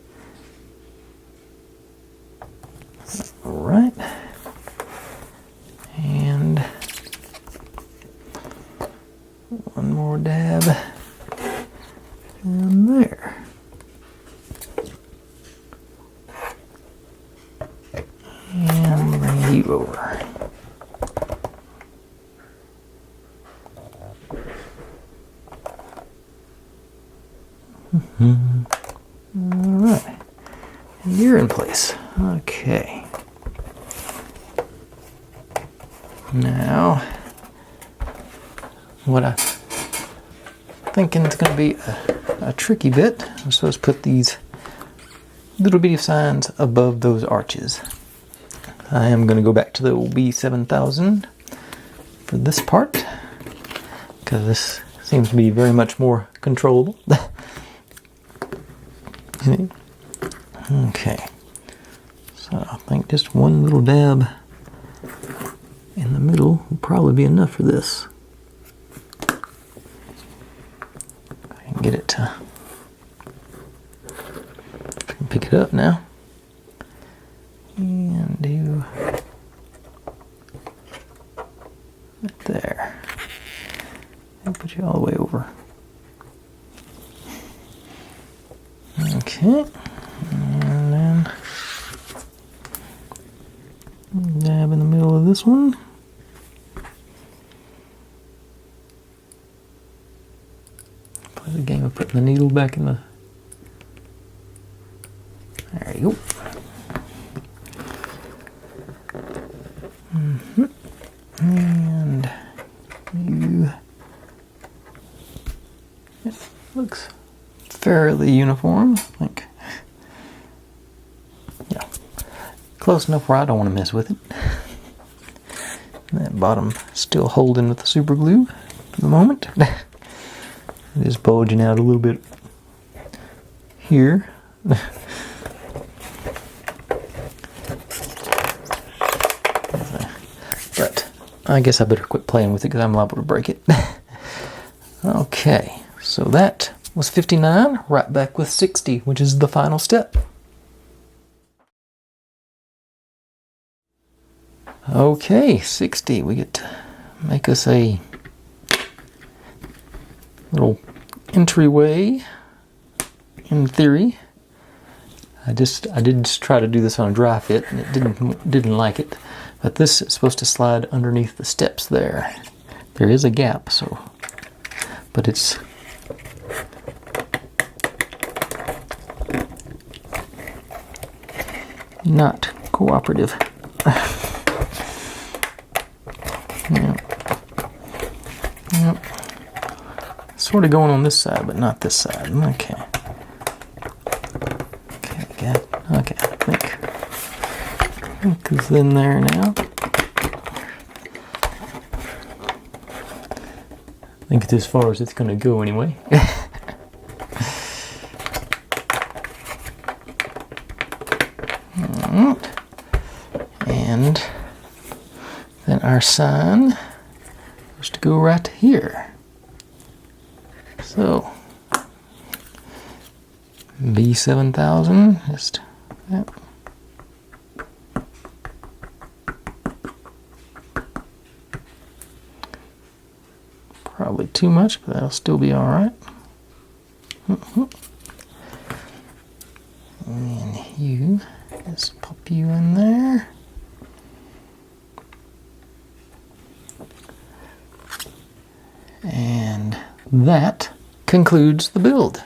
All right. And one more dab in there. And bring you over. Alright. And you're in place. Okay. Now, what I'm thinking is going to be a tricky bit. I'm supposed to put these little bitty signs above those arches. I am going to go back to the B7000 for this part, because this seems to be very much more controllable. Okay, so I think just one little dab in the middle will probably be enough for this. I can get it to pick it up now and do right there and put you all the way over. Okay, and then dab in the middle of this one. Play the game of putting the needle back in the... There you go. And you... It looks fairly uniform, I think. Yeah. Close enough where I don't want to mess with it. That bottom still holding with the super glue for the moment. It is bulging out a little bit here. But I guess I better quit playing with it because I'm liable to break it. Okay, so that was 59, right back with 60, which is the final step. Okay, 60, we get to make us a little entryway, in theory. I did just try to do this on a dry fit, and it didn't like it. But this is supposed to slide underneath the steps there. There is a gap, so, but it's not cooperative. Yep. Sort of going on this side, but not this side. Okay. Okay, I think it's in there now. I think it's as far as it's going to go anyway. And then our sign has to go right here. So B7000, just yep. Probably too much, but that'll still be all right. And you just pop you in there. And that concludes the build.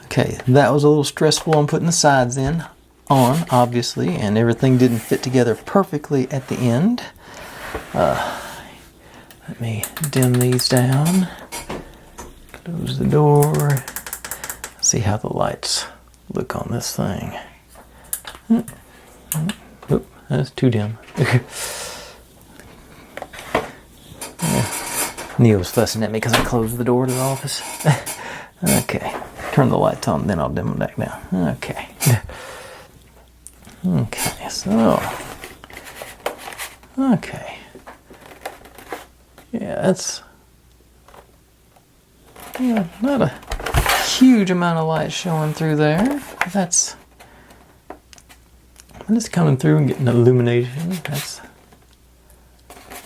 Okay, that was a little stressful on putting the sides on, obviously, and everything didn't fit together perfectly at the end. Let me dim these down. Close the door. See how the lights look on this thing. Oop, that's too dim. Neil's fussing at me because I closed the door to the office. Okay, turn the lights on, then I'll dim them back down. Okay. Okay, so. Okay. Yeah, that's. Yeah, not a huge amount of light showing through there. That's. I'm just coming through and getting illumination.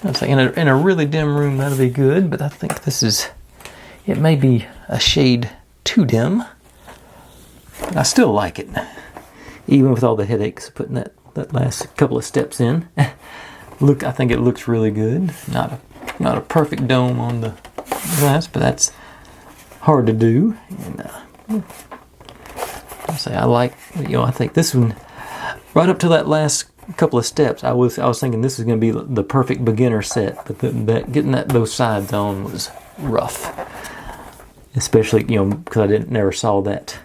That's like in a really dim room, that'll be good, but I think this is, it may be a shade too dim, but I still like it, even with all the headaches putting that last couple of steps in. Look, I think it looks really good. Not a perfect dome on the glass, but that's hard to do. And I think this one, right up to that last couple of steps, I was thinking this is going to be the perfect beginner set, but getting those sides on was rough, especially because I never saw that.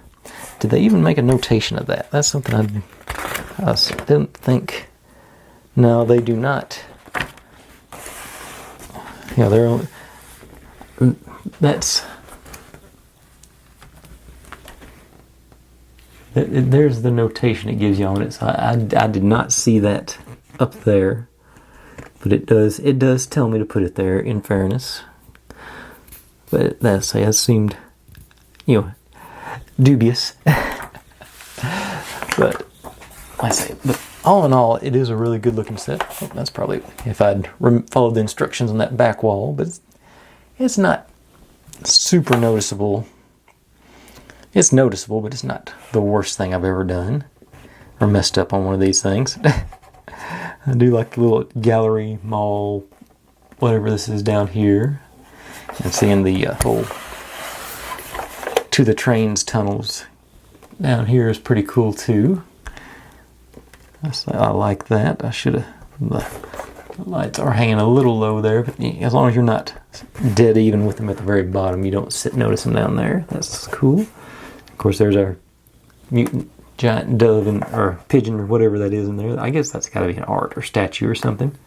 Did they even make a notation of that? That's something I didn't think. No, they do not. Yeah, they're only, that's. There's the notation it gives you on it. So I did not see that up there, but it does tell me to put it there. In fairness, but that seemed, dubious. But but all in all, it is a really good looking set. Oh, that's probably if I'd followed the instructions on that back wall, but it's not super noticeable. It's noticeable, but it's not the worst thing I've ever done or messed up on one of these things. I do like the little gallery, mall, whatever this is down here. And seeing the whole to the trains tunnels down here is pretty cool too. I like that. I should have. The lights are hanging a little low there, but as long as you're not dead even with them at the very bottom, you don't notice them down there. That's cool. Of course, there's our mutant giant dove or pigeon or whatever that is in there. I guess that's got to be an art or statue or something.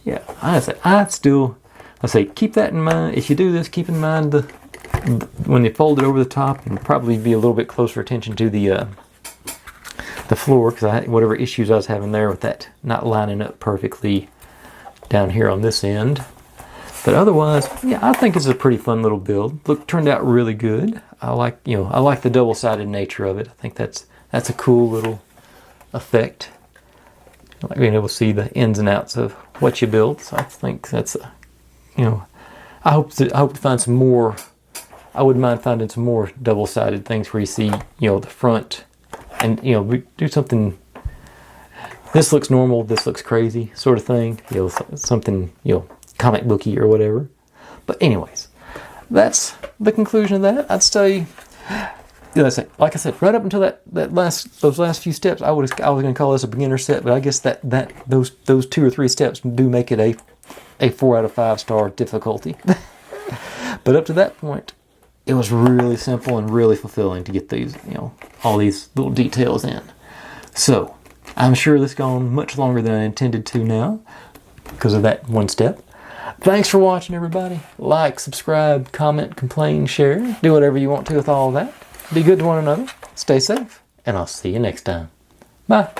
Yeah, I say keep that in mind. If you do this, keep in mind when you fold it over the top, and probably be a little bit closer attention to the floor, because whatever issues I was having there with that not lining up perfectly down here on this end. But otherwise, yeah, I think it's a pretty fun little build. Turned out really good. I like the double-sided nature of it. I think that's a cool little effect. I like being able to see the ins and outs of what you built. So I think that's I hope to find some more. I wouldn't mind finding some more double-sided things where you see the front, and we do something. This looks normal. This looks crazy, sort of thing. Something comic booky or whatever. But anyways, that's the conclusion of that. I'd say, like I said, right up until those last few steps, I was going to call this a beginner set, but I guess those 2 or 3 steps do make it a 4 out of 5 star difficulty. But up to that point, it was really simple and really fulfilling to get these, all these little details in. So I'm sure this has gone much longer than I intended to now because of that one step. Thanks for watching, everybody. Like, subscribe, comment, complain, share. Do whatever you want to with all of that. Be good to one another. Stay safe. And I'll see you next time. Bye.